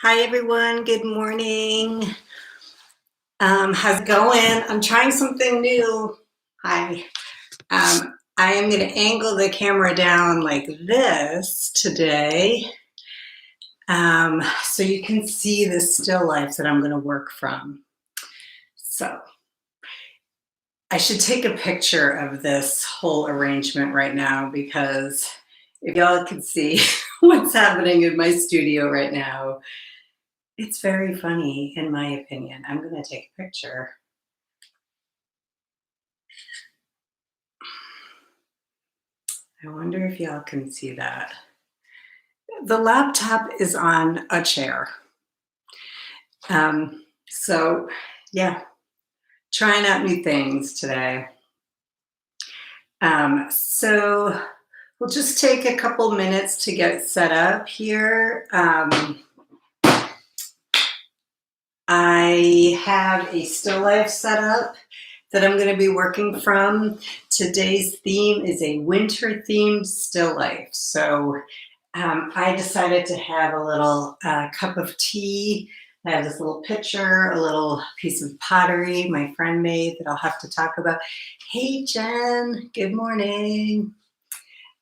Hi everyone, good morning. How's it going? I'm trying something new. Hi. I am going to angle the camera down like this today, so you can see the still lifes that I'm going to work from. So I should take a picture of this whole arrangement right now because if y'all could see what's happening in my studio right now, it's very funny in my opinion. I'm going to take a picture. I wonder if y'all can see that. The laptop is on a chair. So yeah, trying out new things today. So we'll just take a couple minutes to get set up here. I have a still life set up that I'm going to be working from. Today's theme is a winter themed still life. So I decided to have a little cup of tea. I have this little pitcher, a little piece of pottery my friend made that I'll have to talk about. Hey, Jen, good morning.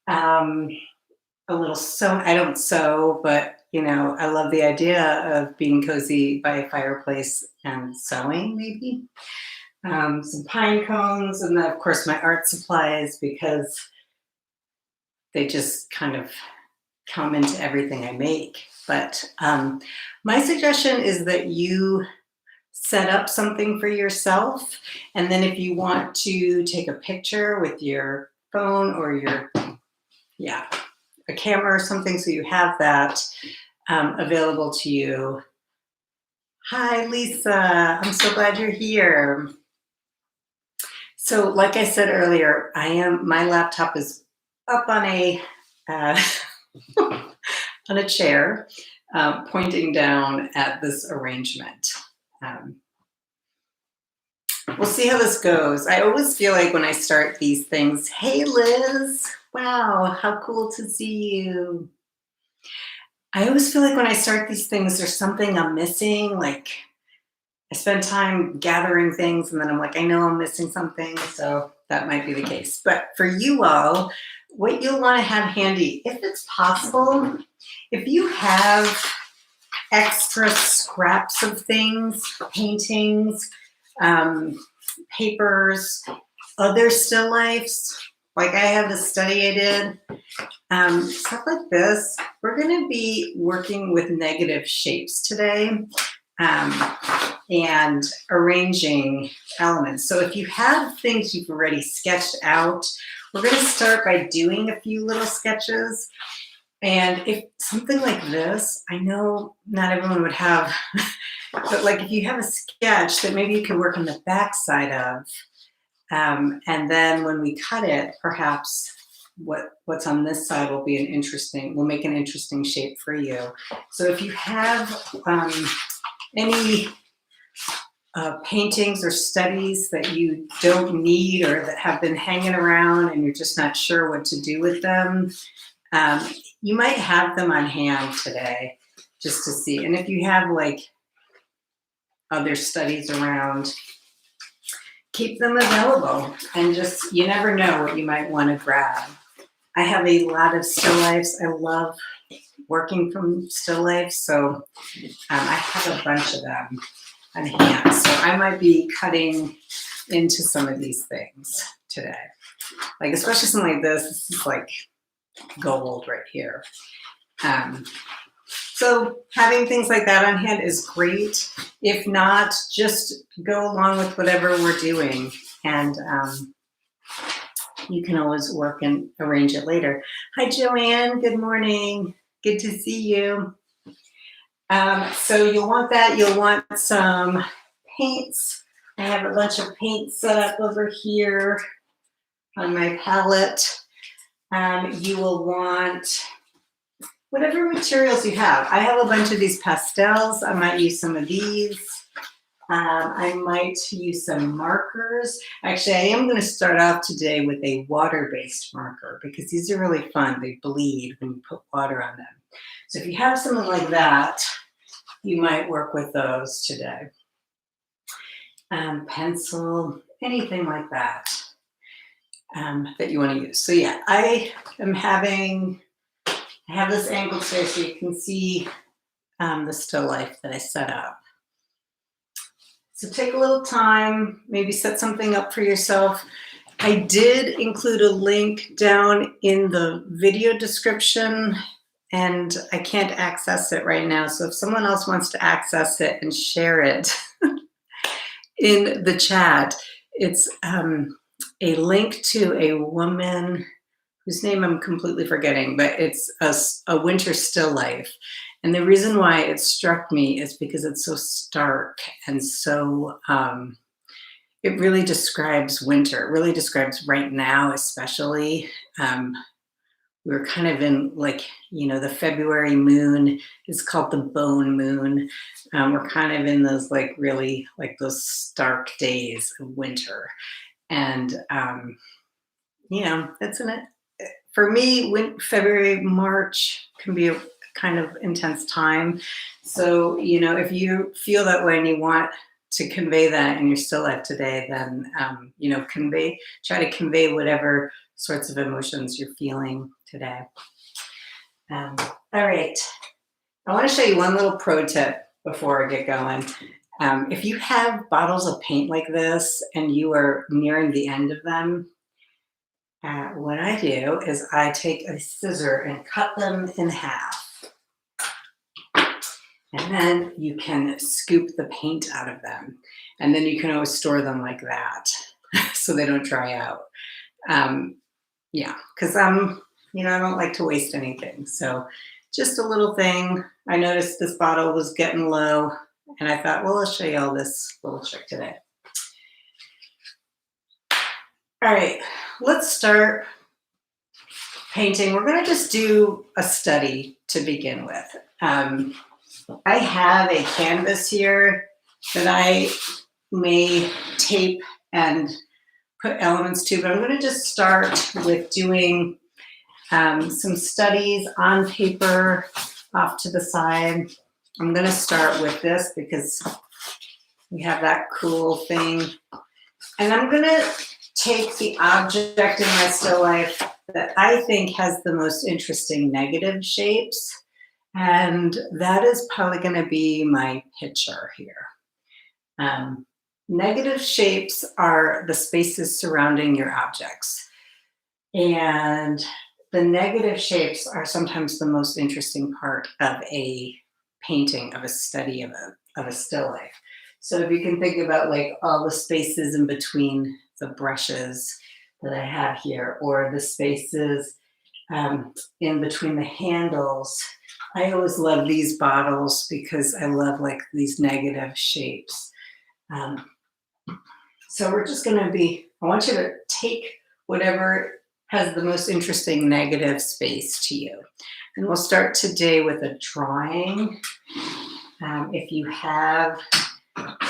A little sew. I don't sew, but you know, I love the idea of being cozy by a fireplace and sewing, maybe. Some pine cones, and then, of course, my art supplies because they just kind of come into everything I make. But my suggestion is that you set up something for yourself. And then if you want to take a picture with your phone or your, a camera or something, so you have that available to you. Hi, Lisa. I'm so glad you're here. So like I said earlier, my laptop is up on a on a chair, pointing down at this arrangement. We'll see how this goes. I always feel like when I start these things, hey Liz, wow, how cool to see you. I always feel like when I start these things, there's something I'm missing. Like I spend time gathering things and then I'm like, I know I'm missing something. So that might be the case. But for you all, what you'll want to have handy, if it's possible, if you have extra scraps of things, paintings, papers, other still lifes, like I have the study I did, stuff like this, we're going to be working with negative shapes today and arranging elements. So if you have things you've already sketched out, we're going to start by doing a few little sketches. And if something like this, I know not everyone would have, but like if you have a sketch that maybe you can work on the back side of, and then when we cut it, perhaps what's on this side will make an interesting shape for you. So if you have any paintings or studies that you don't need or that have been hanging around and you're just not sure what to do with them, you might have them on hand today just to see. And if you have like other studies around, keep them available and just, you never know what you might want to grab. I have a lot of still lifes. I love working from still lifes, so I have a bunch of them on hand. So I might be cutting into some of these things today. Like especially something like this. This is like gold right here. So having things like that on hand is great. If not, just go along with whatever we're doing, and you can always work and arrange it later. Hi, Joanne. Good morning. Good to see you. So you'll want that. You'll want some paints. I have a bunch of paint set up over here on my palette. You will want whatever materials you have. I have a bunch of these pastels. I might use some of these. I might use some markers. Actually, I am going to start off today with a water-based marker because these are really fun. They bleed when you put water on them. So if you have something like that, you might work with those today. Pencil, anything like that that you want to use. So yeah, I have this angled space so you can see the still life that I set up. So take a little time, maybe set something up for yourself. I did include a link down in the video description and I can't access it right now. So if someone else wants to access it and share it in the chat, it's a link to a woman whose name I'm completely forgetting, but it's a winter still life. And the reason why it struck me is because it's so stark and so, it really describes winter. It really describes right now, especially. We're kind of in like, the February moon is called the bone moon. We're kind of in those like really like those stark days of winter. And, that's in it. For me, February, March can be a kind of intense time. So, if you feel that way and you want to convey that in your still life today, then, try to convey whatever sorts of emotions you're feeling today. All right. I want to show you one little pro tip before I get going. If you have bottles of paint like this and you are nearing the end of them, what I do is I take a scissor and cut them in half. And then you can scoop the paint out of them. And then you can always store them like that so they don't dry out. Because I don't like to waste anything. So just a little thing. I noticed this bottle was getting low and I thought, well, I'll show you all this little trick today. All right, let's start painting. We're going to just do a study to begin with. I have a canvas here that I may tape and put elements to, but I'm going to just start with doing some studies on paper off to the side. I'm going to start with this because we have that cool thing. And I'm going to take the object in my still life that I think has the most interesting negative shapes. And that is probably going to be my picture here. Negative shapes are the spaces surrounding your objects. And the negative shapes are sometimes the most interesting part of a painting, of a study of a still life. So if you can think about like all the spaces in between the brushes that I have here, or the spaces in between the handles. I always love these bottles because I love like these negative shapes. So we're just going to I want you to take whatever has the most interesting negative space to you. And we'll start today with a drawing. If you have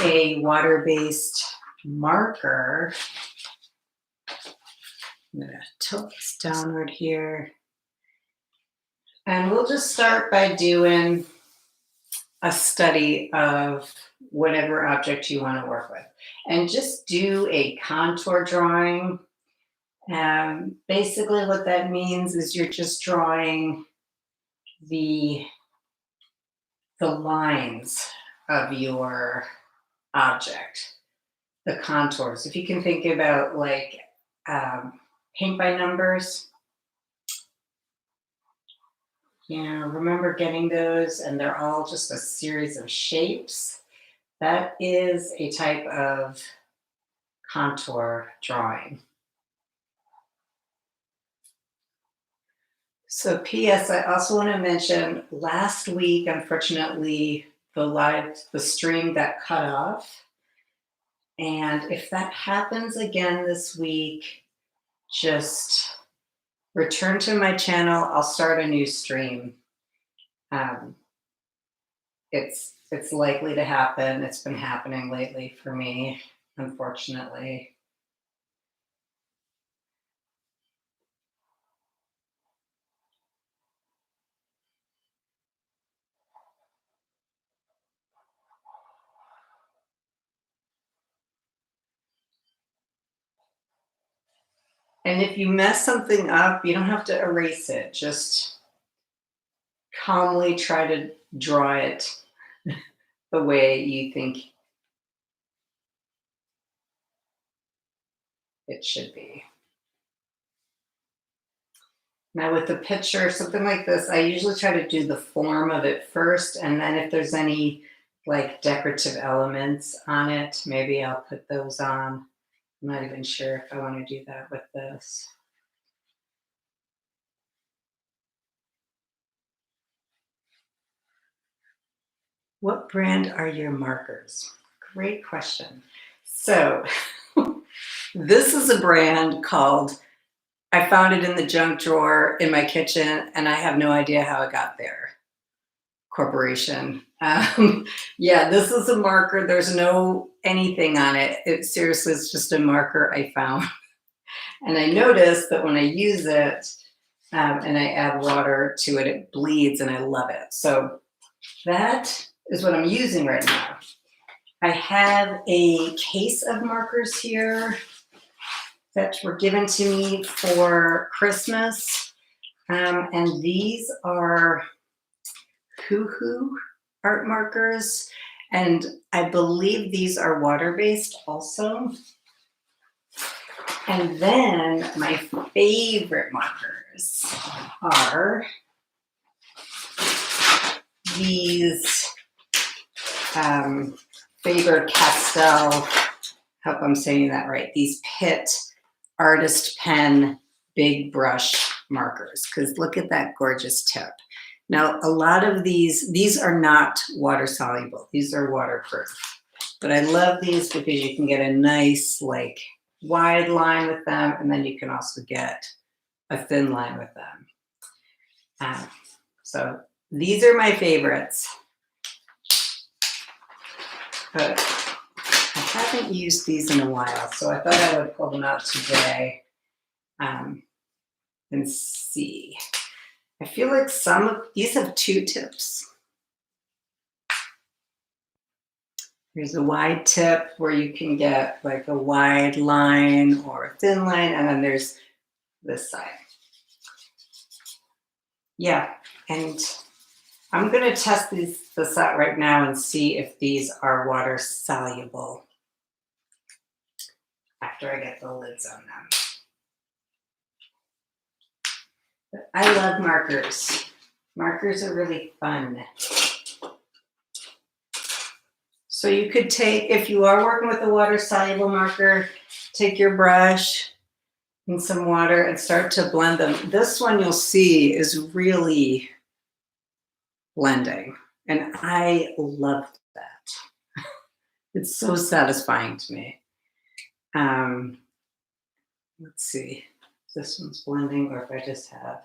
a water-based marker, I'm going to tilt this downward here. And we'll just start by doing a study of whatever object you want to work with. And just do a contour drawing. Basically what that means is you're just drawing the lines of your object, the contours. If you can think about like paint by numbers, remember getting those, and they're all just a series of shapes. That is a type of contour drawing. So P.S. I also want to mention last week, unfortunately, the stream got cut off. And if that happens again this week, just return to my channel. I'll start a new stream. It's likely to happen. It's been happening lately for me, unfortunately. And if you mess something up, you don't have to erase it. Just calmly try to draw it the way you think it should be. Now with the picture, something like this, I usually try to do the form of it first, and then if there's any like decorative elements on it, maybe I'll put those on. I'm not even sure if I want to do that with this. What brand are your markers? Great question. So, this is a brand called, I found it in the junk drawer in my kitchen, and I have no idea how it got there. Corporation. Yeah, this is a marker. There's no anything on it. It seriously is just a marker I found. And I noticed that when I use it and I add water to it, it bleeds and I love it. So that is what I'm using right now. I have a case of markers here that were given to me for Christmas. And these are Hoo art markers. And I believe these are water-based also. And then my favorite markers are these Faber-Castell, hope I'm saying that right, these Pitt Artist Pen Big Brush markers, because look at that gorgeous tip. Now, a lot of these are not water soluble. These are waterproof. But I love these because you can get a nice, like, wide line with them, and then you can also get a thin line with them. So these are my favorites. But I haven't used these in a while, so I thought I would pull them out today and see. I feel like some of these have two tips. There's a wide tip where you can get like a wide line or a thin line, and then there's this side. Yeah, and I'm gonna test this out right now and see if these are water soluble after I get the lids on them. But I love markers. Markers are really fun. So you could take, if you are working with a water soluble marker, take your brush and some water and start to blend them. This one you'll see is really blending, and I love that. It's so satisfying to me. Let's see if this one's blending or if I just have